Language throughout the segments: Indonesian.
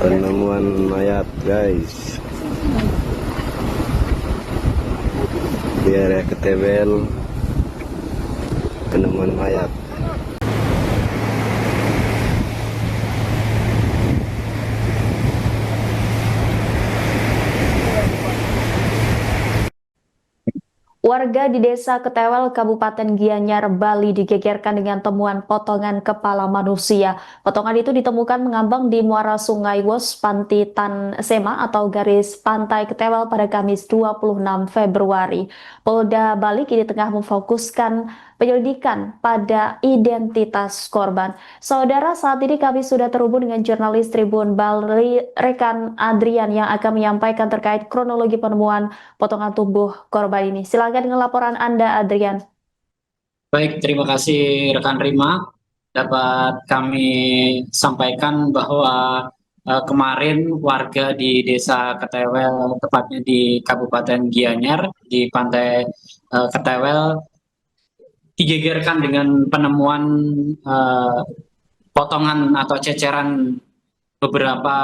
Penemuan mayat guys di area Ketewel. Penemuan mayat. Warga di Desa Ketewel, Kabupaten Gianyar, Bali digegerkan dengan temuan potongan kepala manusia. Potongan itu ditemukan mengambang di muara Sungai Wos, Pantitan Sema atau garis pantai Ketewel pada Kamis 26 Februari. Polda Bali kini tengah memfokuskan penyelidikan pada identitas korban. Saudara, saat ini kami sudah terhubung dengan jurnalis Tribun Bali, rekan Adrian yang akan menyampaikan terkait kronologi penemuan potongan tubuh korban ini. Silakan dengan laporan Anda, Adrian. Baik, terima kasih rekan Rima. Dapat kami sampaikan bahwa kemarin warga di Desa Ketewel, tepatnya di Kabupaten Gianyar, di Pantai Ketewel, digegerkan dengan penemuan potongan atau ceceran beberapa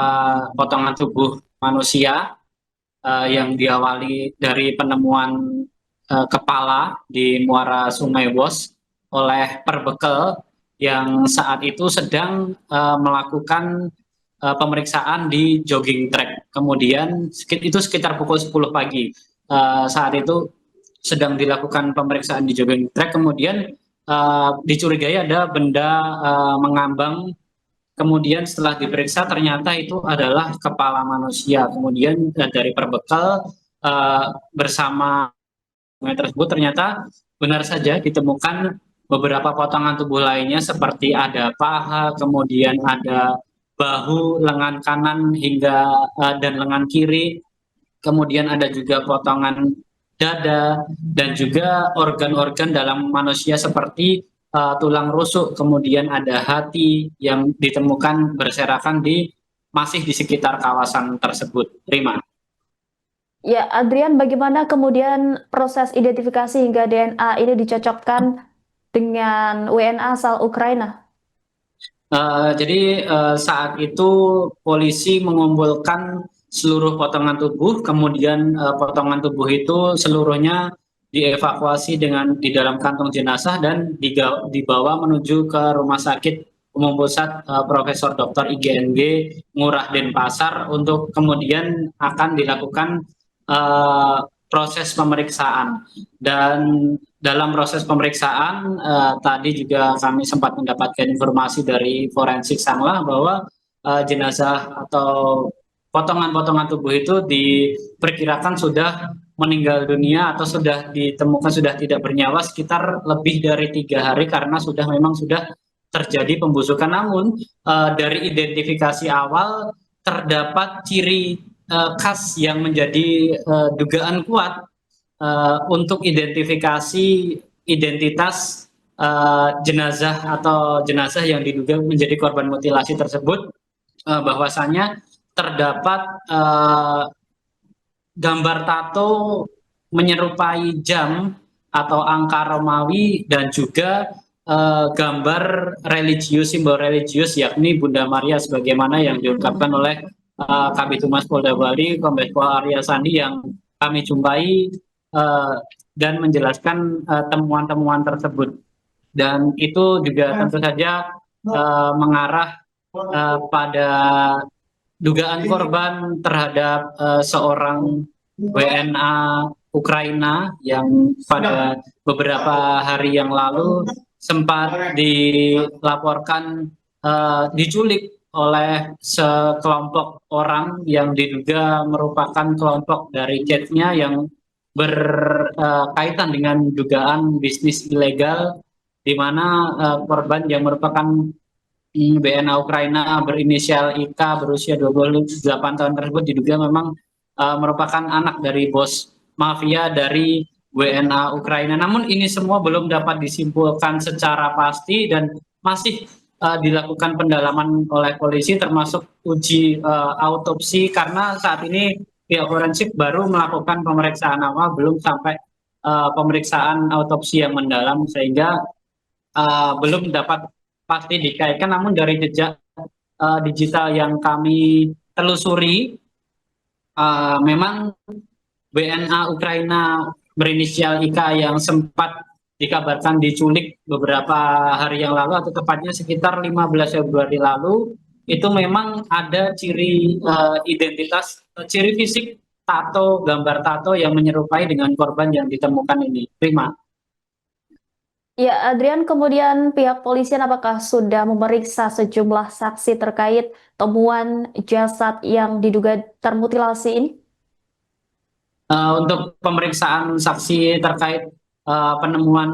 potongan tubuh manusia yang diawali dari penemuan kepala di muara Sungai Wos oleh perbekal yang saat itu sedang melakukan pemeriksaan di jogging track. Kemudian itu sekitar pukul 10 pagi. Saat itu sedang dilakukan pemeriksaan di jogging track, kemudian dicurigai ada benda mengambang. Kemudian setelah diperiksa ternyata itu adalah kepala manusia. Kemudian dari perbekal bersama tersebut ternyata benar saja ditemukan beberapa potongan tubuh lainnya seperti ada paha, kemudian ada bahu, lengan kanan hingga dan lengan kiri. Kemudian ada juga potongan dada dan juga organ-organ dalam manusia seperti tulang rusuk, kemudian ada hati yang ditemukan berserakan masih di sekitar kawasan tersebut. Terima. Ya, Adrian, bagaimana kemudian proses identifikasi hingga DNA ini dicocokkan dengan WNA asal Ukraina? Jadi saat itu polisi mengumpulkan seluruh potongan tubuh, kemudian potongan tubuh itu seluruhnya dievakuasi di dalam kantong jenazah dan dibawa menuju ke Rumah Sakit Umum Pusat Profesor Dr. IGNG Ngurah Denpasar untuk kemudian akan dilakukan proses pemeriksaan. Dan dalam proses pemeriksaan tadi juga kami sempat mendapatkan informasi dari forensik Sanglah bahwa jenazah atau potongan-potongan tubuh itu diperkirakan sudah meninggal dunia atau sudah ditemukan sudah tidak bernyawa sekitar lebih dari 3 hari karena memang sudah terjadi pembusukan. Namun dari identifikasi awal terdapat ciri khas yang menjadi dugaan kuat untuk identifikasi identitas jenazah atau jenazah yang diduga menjadi korban mutilasi tersebut, bahwasannya terdapat gambar tato menyerupai jam atau angka Romawi dan juga gambar religius, simbol religius yakni Bunda Maria sebagaimana yang diungkapkan oleh Kabid Humas Polda Bali Kombes Pol Arya Sandi yang kami jumpai dan menjelaskan temuan-temuan tersebut. Dan itu juga tentu saja mengarah pada dugaan korban terhadap seorang WNA Ukraina yang pada beberapa hari yang lalu sempat dilaporkan diculik oleh sekelompok orang yang diduga merupakan kelompok dari chatnya yang berkaitan dengan dugaan bisnis ilegal, di mana korban yang merupakan WNA Ukraina berinisial IK berusia 28 tahun tersebut diduga memang merupakan anak dari bos mafia dari WNA Ukraina. Namun ini semua belum dapat disimpulkan secara pasti dan masih dilakukan pendalaman oleh polisi termasuk uji autopsi karena saat ini pihak forensik baru melakukan pemeriksaan awal, belum sampai pemeriksaan autopsi yang mendalam sehingga belum dapat pasti dikaitkan. Namun dari jejak digital yang kami telusuri, memang WNA Ukraina berinisial IK yang sempat dikabarkan diculik beberapa hari yang lalu, atau tepatnya sekitar 15 Februari lalu, itu memang ada ciri identitas, ciri fisik tato, gambar tato yang menyerupai dengan korban yang ditemukan ini. Prima. Ya, Adrian, kemudian pihak polisian apakah sudah memeriksa sejumlah saksi terkait temuan jasad yang diduga termutilasi ini? Untuk pemeriksaan saksi terkait penemuan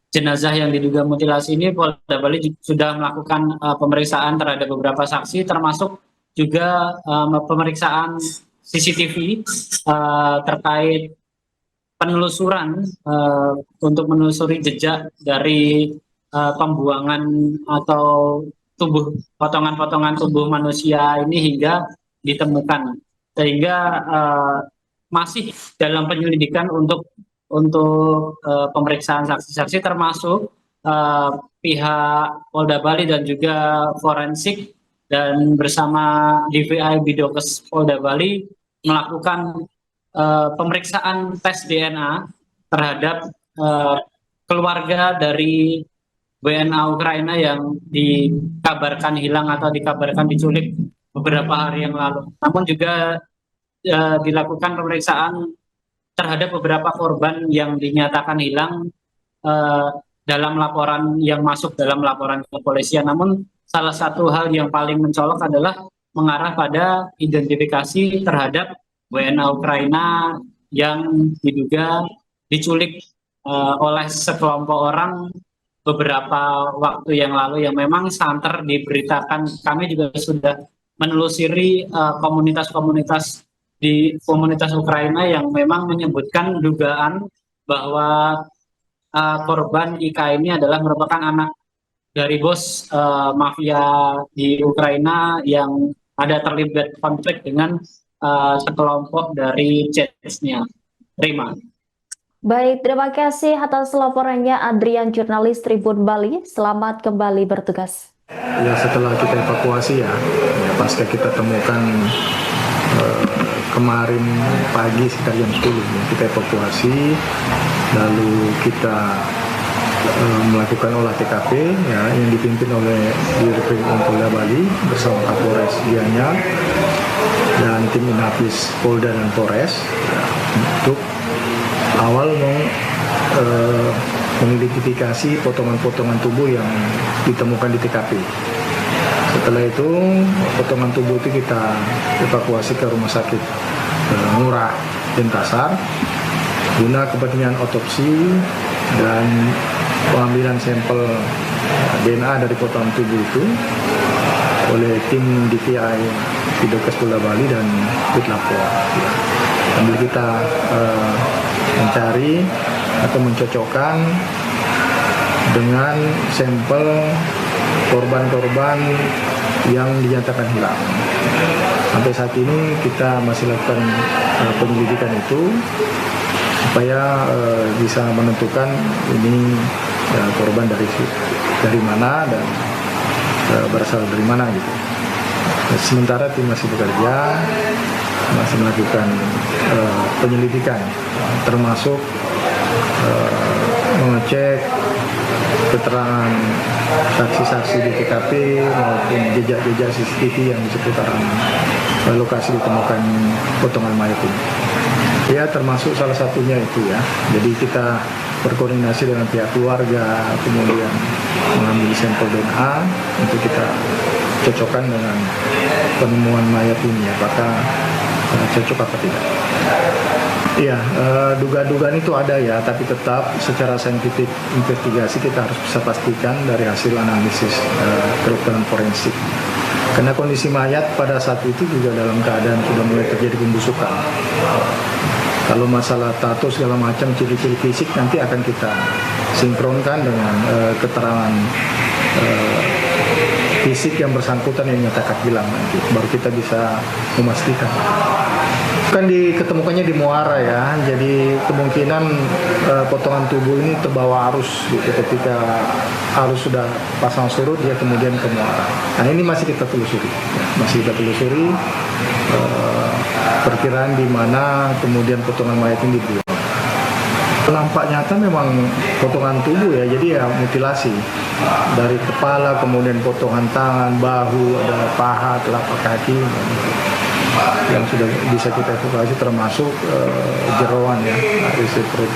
jenazah yang diduga mutilasi ini, Polda Bali sudah melakukan pemeriksaan terhadap beberapa saksi, termasuk juga pemeriksaan CCTV terkait penelusuran untuk menelusuri jejak dari pembuangan atau potongan-potongan tubuh manusia ini hingga ditemukan, sehingga masih dalam penyelidikan untuk pemeriksaan saksi-saksi, termasuk pihak Polda Bali dan juga forensik dan bersama DVI Bidokes Polda Bali melakukan pemeriksaan tes DNA terhadap keluarga dari WNA Ukraina yang dikabarkan hilang atau dikabarkan diculik beberapa hari yang lalu. Namun juga dilakukan pemeriksaan terhadap beberapa korban yang dinyatakan hilang dalam laporan yang masuk dalam laporan kepolisian. Namun salah satu hal yang paling mencolok adalah mengarah pada identifikasi terhadap WNA Ukraina yang diduga diculik oleh sekelompok orang beberapa waktu yang lalu, yang memang santer diberitakan. Kami juga sudah menelusuri komunitas-komunitas di komunitas Ukraina yang memang menyebutkan dugaan bahwa korban IK ini adalah merupakan anak dari bos mafia di Ukraina yang ada terlibat konflik dengan sekelompok dari Chechnya. Rima. Baik, terima kasih atas laporannya Adrian, jurnalis Tribun Bali. Selamat kembali bertugas. Ya, setelah kita evakuasi ya pasca kita temukan kemarin pagi sekitar jam 10 ya, kita evakuasi, lalu kita melakukan olah TKP ya, yang dipimpin oleh Dirkrim Polda Bali bersama Kapolres Gianyar dan tim Inafis Polda dan Polres ya, untuk awal mengidentifikasi potongan-potongan tubuh yang ditemukan di TKP. Setelah itu potongan tubuh itu kita evakuasi ke Rumah Sakit Ngurah Denpasar guna kepentingan otopsi dan pengambilan sampel DNA dari potongan tubuh itu oleh tim DVI Bidokes Polda Bali dan Puslapor. Sambil kita mencari atau mencocokkan dengan sampel korban-korban yang dinyatakan hilang. Sampai saat ini kita masih lakukan penyelidikan itu supaya bisa menentukan ini korban dari mana dan berasal dari mana gitu. Sementara tim masih bekerja, masih melakukan penyelidikan, termasuk mengecek keterangan saksi-saksi di TKP maupun jejak-jejak CCTV yang di seputaran lokasi ditemukan potongan mayat ini. Ya, termasuk salah satunya itu ya. Jadi kita berkoordinasi dengan pihak keluarga, kemudian mengambil sampel DNA untuk kita cocokkan dengan penemuan mayat ini, apakah cocok apa tidak. Iya, dugaan-dugaan itu ada ya, tapi tetap secara saintifik investigasi kita harus bisa pastikan dari hasil analisis kedokteran forensik. Karena kondisi mayat pada saat itu juga dalam keadaan sudah mulai terjadi pembusukan. Kalau masalah tato segala macam ciri-ciri fisik nanti akan kita sinkronkan dengan keterangan fisik yang bersangkutan yang nyatakan hilang nanti, baru kita bisa memastikan. Kan diketemukannya di muara ya, jadi kemungkinan potongan tubuh ini terbawa arus gitu. Ketika arus sudah pasang surut, dia kemudian ke muara. Nah ini masih kita telusuri, perkiraan di mana kemudian potongan mayat ini dibuang. Nampak nyata memang potongan tubuh ya, jadi ya mutilasi dari kepala, kemudian potongan tangan, bahu, ada paha, telapak kaki yang sudah bisa kita evakuasi, termasuk jeroan ya, isi perut.